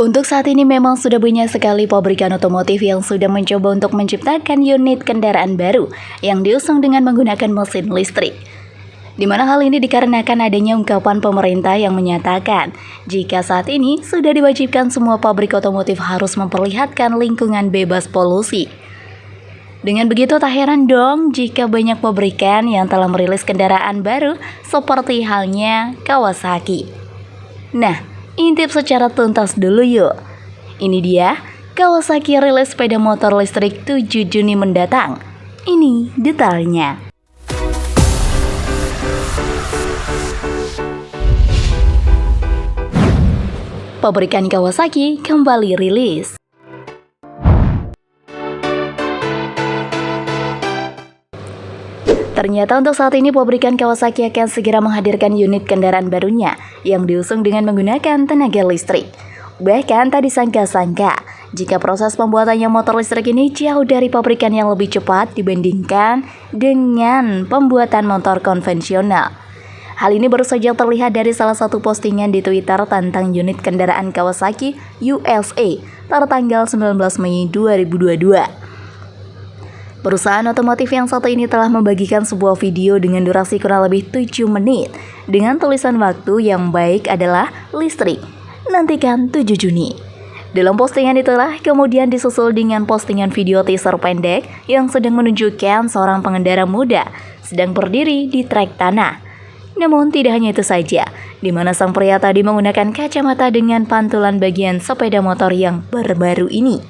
Untuk saat ini memang sudah banyak sekali pabrikan otomotif yang sudah mencoba untuk menciptakan unit kendaraan baru yang diusung dengan menggunakan mesin listrik. Di mana hal ini dikarenakan adanya ungkapan pemerintah yang menyatakan jika saat ini sudah diwajibkan semua pabrik otomotif harus memperlihatkan lingkungan bebas polusi. Dengan begitu tak heran dong jika banyak pabrikan yang telah merilis kendaraan baru seperti halnya Kawasaki. Nah, intip secara tuntas dulu yuk. Ini dia, Kawasaki rilis sepeda motor listrik 7 Juni mendatang. Ini detailnya. Pabrikan Kawasaki kembali rilis. Ternyata untuk saat ini pabrikan Kawasaki akan segera menghadirkan unit kendaraan barunya yang diusung dengan menggunakan tenaga listrik. Bahkan tak disangka-sangka jika proses pembuatannya motor listrik ini jauh dari pabrikan yang lebih cepat dibandingkan dengan pembuatan motor konvensional. Hal ini baru saja terlihat dari salah satu postingan di Twitter tentang unit kendaraan Kawasaki USA tertanggal 19 Mei 2022. Perusahaan otomotif yang satu ini telah membagikan sebuah video dengan durasi kurang lebih 7 menit dengan tulisan waktu yang baik adalah listrik. Nantikan 7 Juni. Dalam postingan itulah kemudian disusul dengan postingan video teaser pendek yang sedang menunjukkan seorang pengendara muda sedang berdiri di trek tanah. Namun tidak hanya itu saja, di mana sang pria tadi menggunakan kacamata dengan pantulan bagian sepeda motor yang terbaru ini.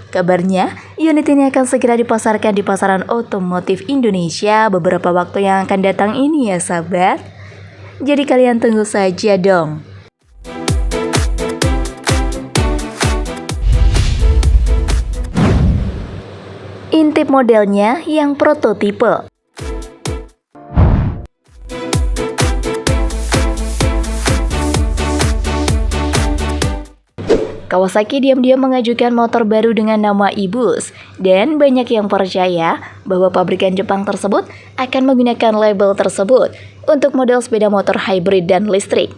Kabarnya, unit ini akan segera dipasarkan di pasaran otomotif Indonesia beberapa waktu yang akan datang ini ya sahabat. Jadi kalian tunggu saja dong. Intip modelnya yang prototipe. Kawasaki diam-diam mengajukan motor baru dengan nama e-Bus, dan banyak yang percaya bahwa pabrikan Jepang tersebut akan menggunakan label tersebut untuk model sepeda motor hybrid dan listrik.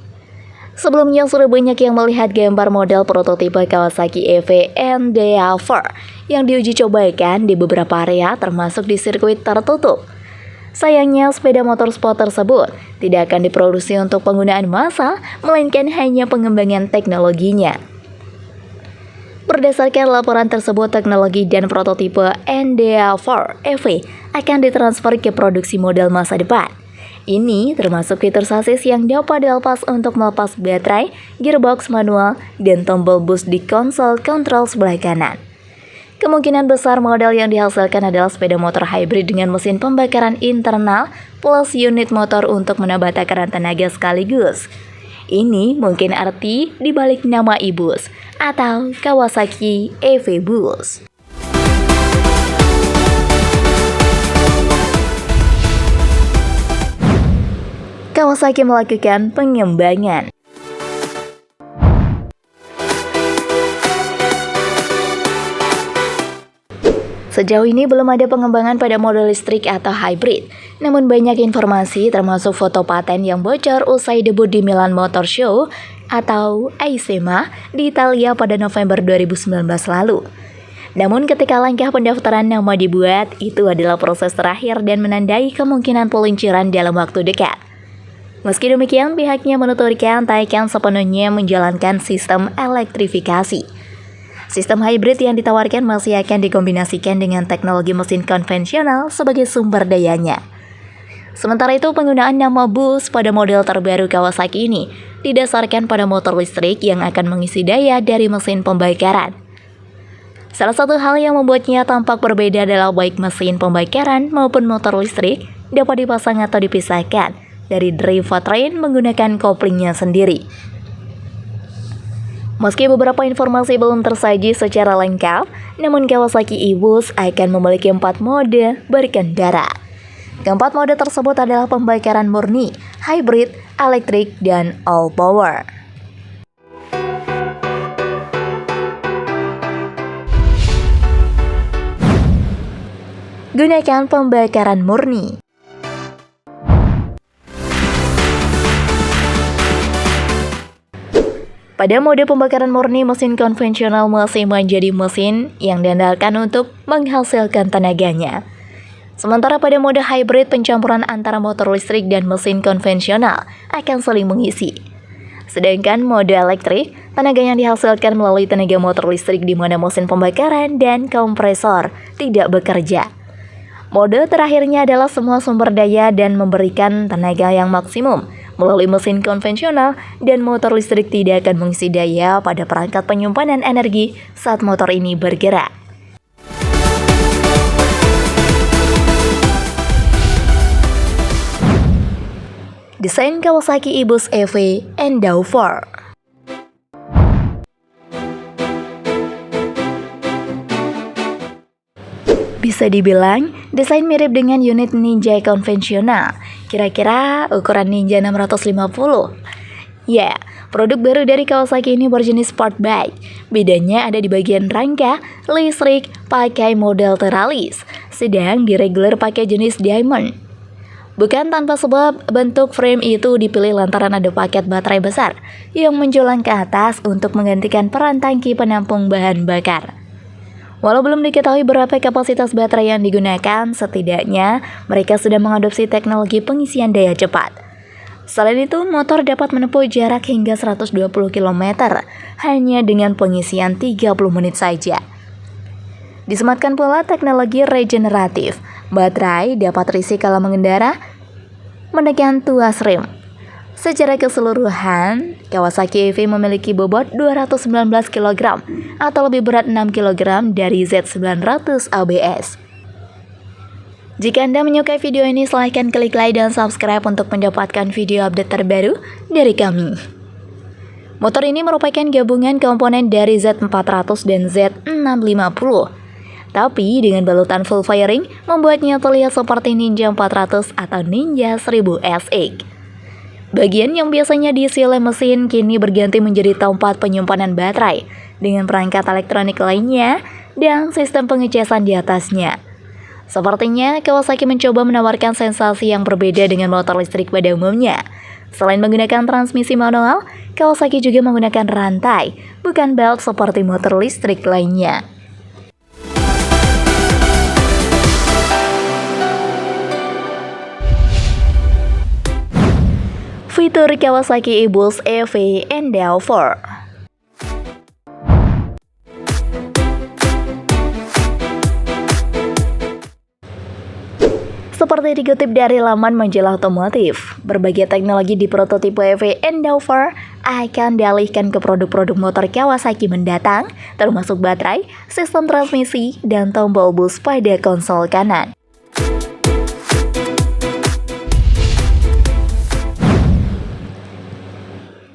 Sebelumnya sudah banyak yang melihat gambar model prototipe Kawasaki EV NDA4 yang diuji cobakan di beberapa area termasuk di sirkuit tertutup. Sayangnya sepeda motor sport tersebut tidak akan diproduksi untuk penggunaan massal, melainkan hanya pengembangan teknologinya. Berdasarkan laporan tersebut, teknologi dan prototipe NDA4 EV akan ditransfer ke produksi model masa depan. Ini termasuk fitur sasis yang dapat dilepas untuk melepas baterai, gearbox manual, dan tombol boost di konsol kontrol sebelah kanan. Kemungkinan besar model yang dihasilkan adalah sepeda motor hybrid dengan mesin pembakaran internal plus unit motor untuk menambah takaran tenaga sekaligus. Ini mungkin arti dibalik nama e-Bus atau Kawasaki EV Bus. Kawasaki melakukan pengembangan. Sejauh ini belum ada pengembangan pada model listrik atau hybrid. Namun banyak informasi termasuk foto paten yang bocor usai debut di Milan Motor Show atau EICMA di Italia pada November 2019 lalu. Namun ketika langkah pendaftaran nama dibuat, itu adalah proses terakhir dan menandai kemungkinan peluncuran dalam waktu dekat. Meski demikian, pihaknya menuturkan tak akan sepenuhnya menjalankan sistem elektrifikasi. Sistem hybrid yang ditawarkan masih akan dikombinasikan dengan teknologi mesin konvensional sebagai sumber dayanya. Sementara itu, penggunaan nama Bus pada model terbaru Kawasaki ini didasarkan pada motor listrik yang akan mengisi daya dari mesin pembakaran. Salah satu hal yang membuatnya tampak berbeda adalah baik mesin pembakaran maupun motor listrik dapat dipasang atau dipisahkan dari drivetrain menggunakan koplingnya sendiri. Meski beberapa informasi belum tersaji secara lengkap, namun Kawasaki e-Bus akan memiliki 4 mode berkendara. Keempat mode tersebut adalah pembakaran murni, hybrid, elektrik, dan all power. Gunakan pembakaran murni. Pada mode pembakaran murni, mesin konvensional masih menjadi mesin yang diandalkan untuk menghasilkan tenaganya. Sementara pada mode hybrid, pencampuran antara motor listrik dan mesin konvensional akan saling mengisi. Sedangkan mode elektrik, tenaga yang dihasilkan melalui tenaga motor listrik di mana mesin pembakaran dan kompresor tidak bekerja. Mode terakhirnya adalah semua sumber daya dan memberikan tenaga yang maksimum melalui mesin konvensional, dan motor listrik tidak akan mengisi daya pada perangkat penyimpanan energi saat motor ini bergerak. Desain Kawasaki e-Boost EV Endau 4. Bisa dibilang, desain mirip dengan unit Ninja konvensional, kira-kira ukuran Ninja 650. Ya, produk baru dari Kawasaki ini berjenis sport bike. Bedanya ada di bagian rangka, listrik pakai model teralis, sedang di regular pakai jenis diamond. Bukan tanpa sebab, bentuk frame itu dipilih lantaran ada paket baterai besar yang menjulang ke atas untuk menggantikan peran tangki penampung bahan bakar. Walau belum diketahui berapa kapasitas baterai yang digunakan, setidaknya mereka sudah mengadopsi teknologi pengisian daya cepat. Selain itu, motor dapat menempuh jarak hingga 120 km hanya dengan pengisian 30 menit saja. Disematkan pula teknologi regeneratif. Baterai dapat terisi kala mengendara menekan tuas rem. Secara keseluruhan, Kawasaki EV memiliki bobot 219 kg atau lebih berat 6 kg dari Z900 ABS. Jika Anda menyukai video ini, silahkan klik like dan subscribe untuk mendapatkan video update terbaru dari kami. Motor ini merupakan gabungan komponen dari Z400 dan Z650. Tapi dengan balutan full fairing membuatnya terlihat seperti Ninja 400 atau Ninja 1000 SX. Bagian yang biasanya diisi oleh mesin kini berganti menjadi tempat penyimpanan baterai dengan perangkat elektronik lainnya dan sistem pengecasan di atasnya. Sepertinya Kawasaki mencoba menawarkan sensasi yang berbeda dengan motor listrik pada umumnya. Selain menggunakan transmisi manual, Kawasaki juga menggunakan rantai, bukan belt seperti motor listrik lainnya. Fitur Kawasaki e-Boost EV Endau 4. Seperti dikutip dari laman majalah otomotif, berbagai teknologi di prototipe EV Endau 4 akan dialihkan ke produk-produk motor Kawasaki mendatang, termasuk baterai, sistem transmisi, dan tombol boost pada konsol kanan.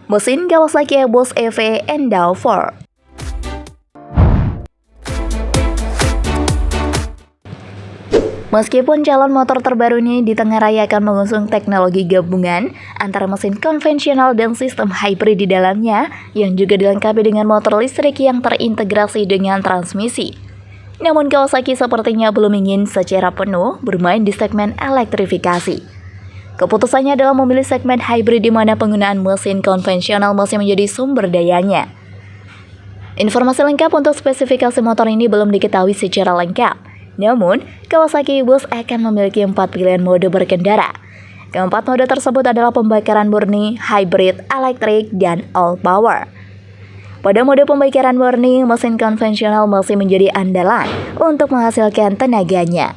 Mesin Kawasaki e-Boost EV Endau 4. Meskipun calon motor terbaru ini di tengah raya akan mengusung teknologi gabungan antara mesin konvensional dan sistem hybrid di dalamnya, yang juga dilengkapi dengan motor listrik yang terintegrasi dengan transmisi. Namun Kawasaki sepertinya belum ingin secara penuh bermain di segmen elektrifikasi. Keputusannya adalah memilih segmen hybrid di mana penggunaan mesin konvensional masih menjadi sumber dayanya. Informasi lengkap untuk spesifikasi motor ini belum diketahui secara lengkap. Namun, Kawasaki e-Boost akan memiliki 4 pilihan mode berkendara. Keempat mode tersebut adalah pembakaran murni, hybrid, elektrik, dan all power. Pada mode pembakaran murni, mesin konvensional masih menjadi andalan untuk menghasilkan tenaganya.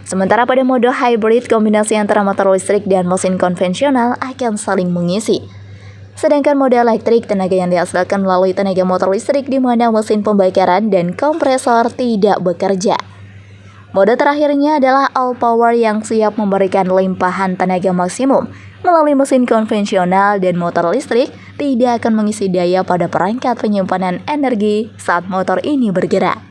Sementara pada mode hybrid, kombinasi antara motor listrik dan mesin konvensional akan saling mengisi. Sedangkan mode elektrik, tenaga yang dihasilkan melalui tenaga motor listrik di mana mesin pembakaran dan kompresor tidak bekerja. Mode terakhirnya adalah all power yang siap memberikan limpahan tenaga maksimum melalui mesin konvensional, dan motor listrik tidak akan mengisi daya pada perangkat penyimpanan energi saat motor ini bergerak.